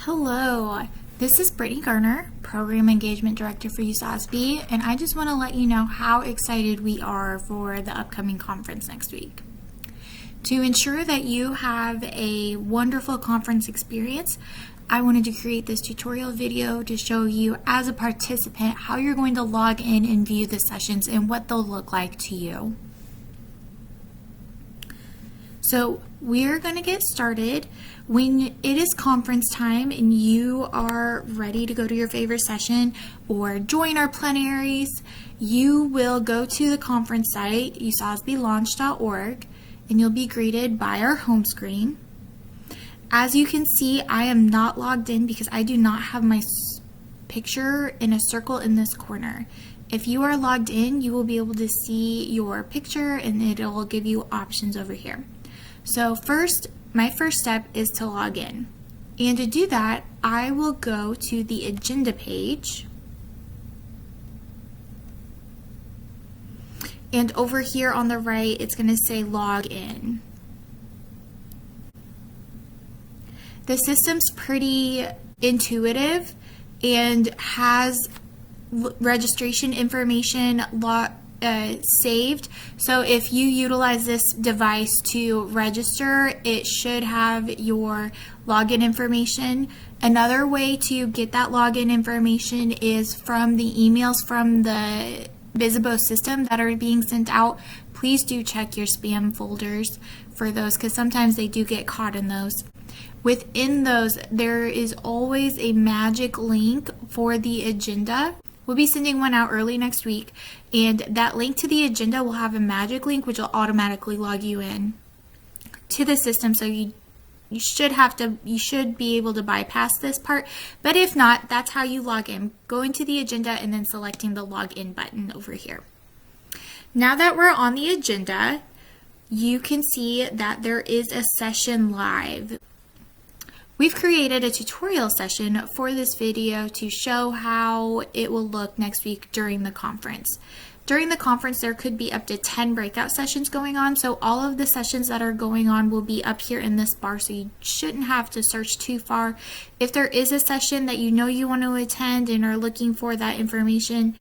Hello, this is Brittani Garner, Program Engagement Director for USASBE, and I just want to let you know how excited we are for the upcoming conference next week. To ensure that you have a wonderful conference experience, I wanted to create this tutorial video to show you as a participant how you're going to log in and view the sessions and what they'll look like to you. So we're going to get started. When it is conference time and you are ready to go to your favorite session or join our plenaries, you will go to the conference site, usasbelaunch.org, and you'll be greeted by our home screen. As you can see, I am not logged in because I do not have my picture in a circle in this corner. If you are logged in, you will be able to see your picture and it will give you options over here. So my first step is to log in. And to do that, I will go to the agenda page. And over here on the right, it's going to say log in. The system's pretty intuitive and has registration information saved. So if you utilize this device to register, it should have your login information. Another way to get that login information is from the emails from the Bizzabo system that are being sent out. Please do check your spam folders for those because sometimes they do get caught in those. Within those, there is always a magic link for the agenda. We'll be sending one out early next week, and that link to the agenda will have a magic link which will automatically log you in to the system. So you should be able to bypass this part, but if not, that's how you log in. Going to the agenda and then selecting the login button over here. Now that we're on the agenda, you can see that there is a session live. We've created a tutorial session for this video to show how it will look next week during the conference. During the conference, there could be up to 10 breakout sessions going on, so all of the sessions that are going on will be up here in this bar, so you shouldn't have to search too far. If there is a session that you know you want to attend and are looking for that information,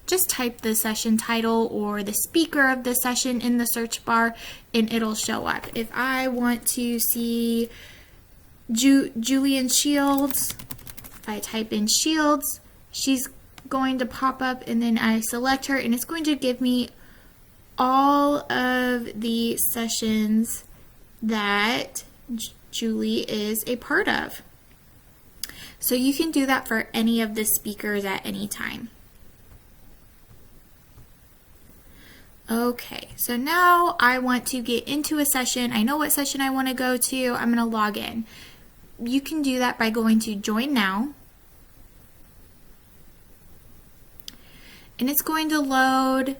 just type the session title or the speaker of the session in the search bar and it'll show up. If I want to see Julian Shields, if I type in Shields, she's going to pop up and then I select her and it's going to give me all of the sessions that Julie is a part of. So you can do that for any of the speakers at any time. Okay, so now I want to get into a session. I know what session I want to go to. I'm going to log in. You can do that by going to Join Now. And it's going to load.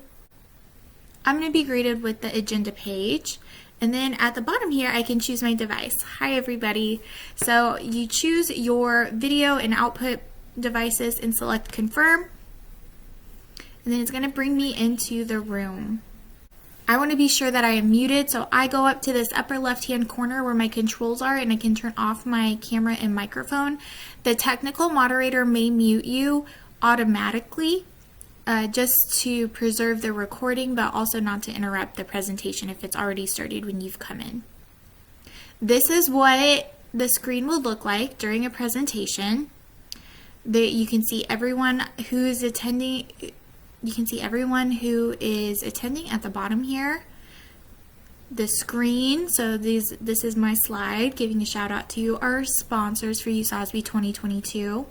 I'm going to be greeted with the agenda page. And then at the bottom here, I can choose my device. Hi, everybody. So you choose your video and output devices and select Confirm. And then it's going to bring me into the room. I want to be sure that I am muted, so I go up to this upper left-hand corner where my controls are and I can turn off my camera and microphone. The technical moderator may mute you automatically just to preserve the recording, but also not to interrupt the presentation if it's already started when you've come in. This is what the screen will look like during a presentation. You can see everyone who is attending. You can see everyone who is attending at the bottom here. The screen, so this is my slide giving a shout out to our sponsors for USASBE 2022.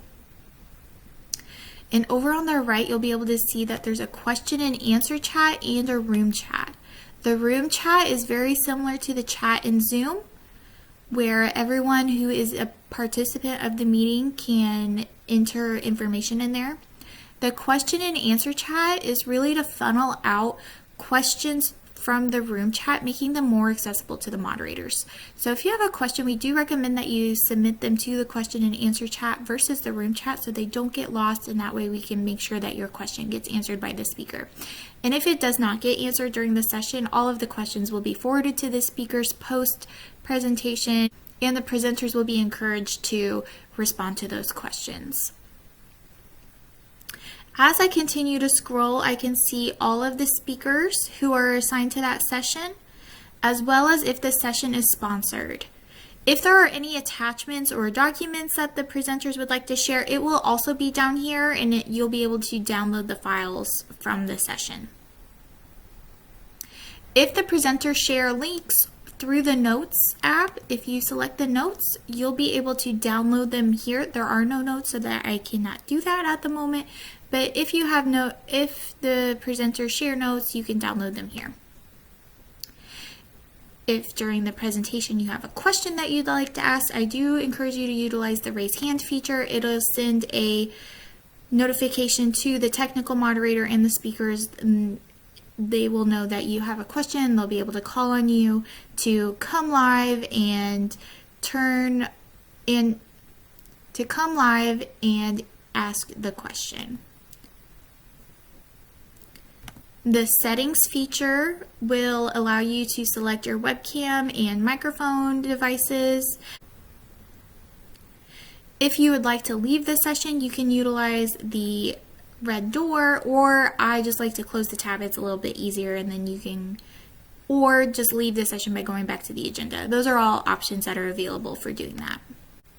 And over on the right, you'll be able to see that there's a question and answer chat and a room chat. The room chat is very similar to the chat in Zoom, where everyone who is a participant of the meeting can enter information in there. The question and answer chat is really to funnel out questions from the room chat, making them more accessible to the moderators. So if you have a question, we do recommend that you submit them to the question and answer chat versus the room chat so they don't get lost, and that way we can make sure that your question gets answered by the speaker. And if it does not get answered during the session, all of the questions will be forwarded to the speakers post presentation and the presenters will be encouraged to respond to those questions. As I continue to scroll, I can see all of the speakers who are assigned to that session, as well as if the session is sponsored. If there are any attachments or documents that the presenters would like to share, it will also be down here, and you'll be able to download the files from the session. If the presenters share links through the Notes app, if you select the notes, you'll be able to download them here. There are no notes, so that I cannot do that at the moment. But if the presenters share notes, you can download them here. If during the presentation you have a question that you'd like to ask, I do encourage you to utilize the raise hand feature. It'll send a notification to the technical moderator and the speakers. And they will know that you have a question. They'll be able to call on you to come live and ask the question. The settings feature will allow you to select your webcam and microphone devices. If you would like to leave the session, you can utilize the red door, or I just like to close the tab. It's a little bit easier, and then you can, or just leave the session by going back to the agenda. Those are all options that are available for doing that.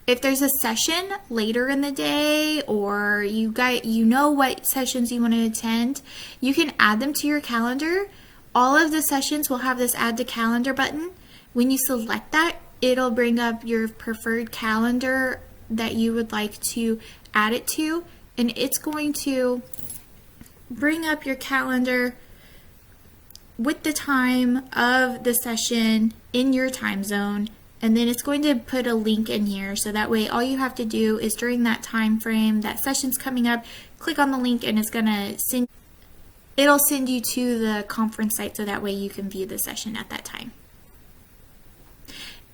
If there's a session later in the day, or you know what sessions you want to attend, you can add them to your calendar. All of the sessions will have this add to calendar button. When you select that, it'll bring up your preferred calendar that you would like to add it to, and it's going to bring up your calendar with the time of the session in your time zone. And then it's going to put a link in here, so that way all you have to do is during that time frame, that session's coming up, click on the link, and it'll send you to the conference site, so that way you can view the session at that time.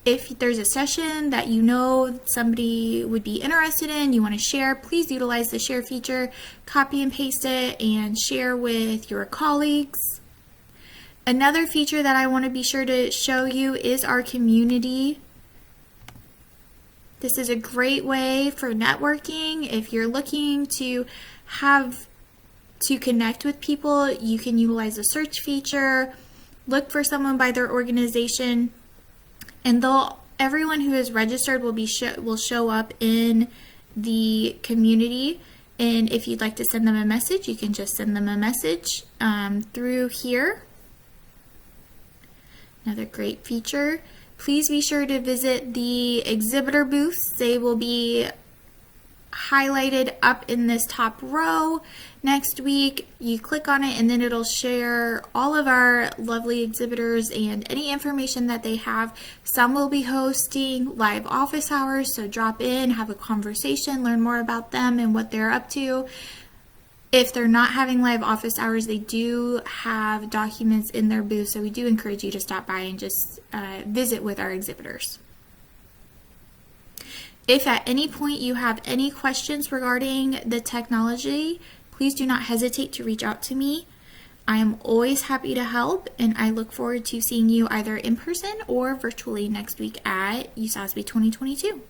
If there's a session that you know somebody would be interested in, you want to share, please utilize the share feature, copy and paste it, and share with your colleagues. Another feature that I want to be sure to show you is our community. This is a great way for networking. If you're looking to connect with people, you can utilize the search feature, look for someone by their organization, and everyone who is registered will show up in the community. And if you'd like to send them a message, you can just send them a message through here. Another great feature. Please be sure to visit the exhibitor booths. They will be highlighted up in this top row next week. You click on it, and then it'll share all of our lovely exhibitors and any information that they have. Some will be hosting live office hours, so drop in, have a conversation, learn more about them and what they're up to. If they're not having live office hours, they do have documents in their booth, so we do encourage you to stop by and just visit with our exhibitors. If at any point you have any questions regarding the technology, please do not hesitate to reach out to me. I am always happy to help, and I look forward to seeing you either in person or virtually next week at USASBE 2022.